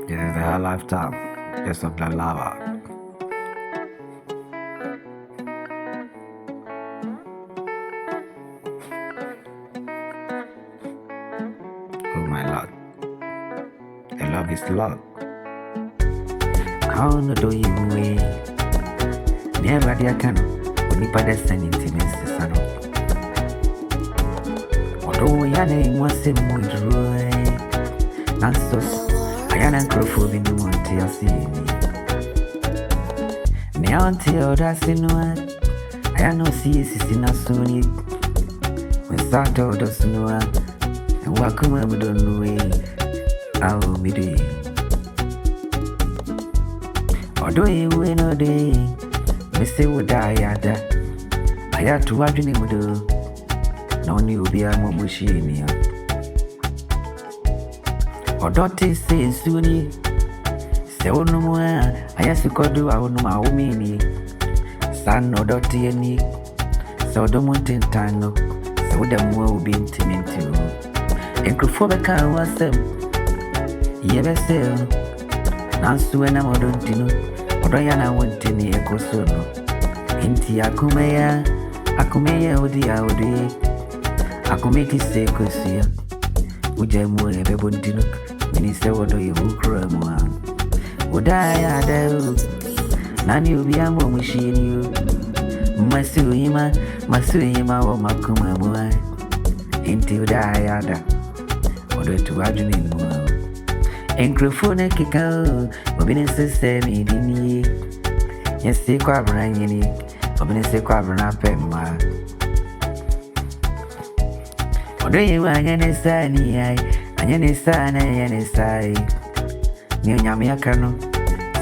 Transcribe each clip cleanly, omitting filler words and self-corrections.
This is her lifetime, just of the lava. Oh my Lord, the love is love. How no do you way? Never the can, when you put the intimacy, son. Although your name was a mood, Nanso, I am uncrophobia in the Monte of Sea. Now until that's in one, I am no seas in a sunny. When Sato does no one, and welcome we don't know, I will be doing. Although you win all day, Mr. would die at that. I had to watch him do. No new be a machine. Or don't say soon, say no more. I ask to do our no my meaning. Son or daughter any, so don't want in time, no. So the more will be intimate too. And Crophobica was them. Yes, sir. Now, when I'm don't know, or Diana went to the echo sono. Inti Akumea, Odia, Akumeki say, Cosia. Would I more ever want to look? Minister, what do you cry? Would I do? None you be a more machine you. Masuima, or Makuma, into the Ayada. Or to Adrian. Encrophone kick out, Obinese said me, didn't ye? Yes, see, quabran, ye, Obinese quabran up and ma. Or do you want any sign, and any sign, and any sign? Near Yamiacano,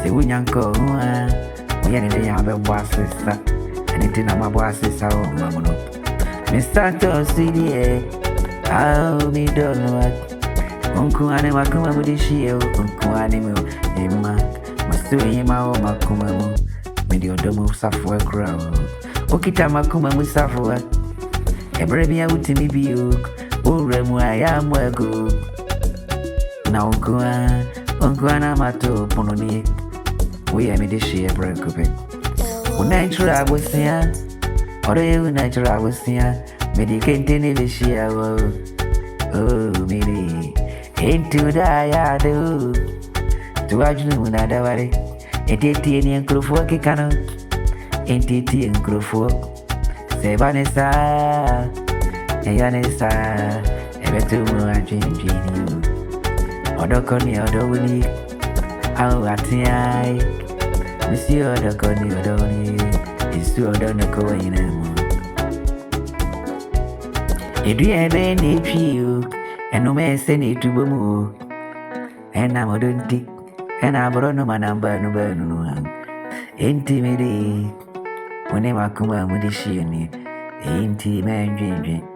say, we yanko, we any have a boss sister, and it in my boss is our mamma. Miss Santos, CD, I'll be done what. Unkuane makuma mudishio, unkuane mo, Emma, Masuima or Makumamo, Mediodomo Safwa crowd. Okita Makuma Musafwa, a brevia utimi biuk, Uremu I am wego. Now Unkuana Mato Pononi, we are Medici a breakup. When I try was here, or even I try was here, medicating the share. Oh, maybe. Into the Ayado to Ajun Nadawari, a titty and Crofo Kikano, a titty and Crofo, say Vanessa, a Yanessa, a better dream you. Odokoni, Odoni, how at the eye, Monsieur Odokoni, Odoni, is to Odonako in a moon. If you have any you. And no man send it to Bomo. And I'm a dunty, and I brought no man, no intimidate. Whenever I come out with the sheen, ain't man drinking.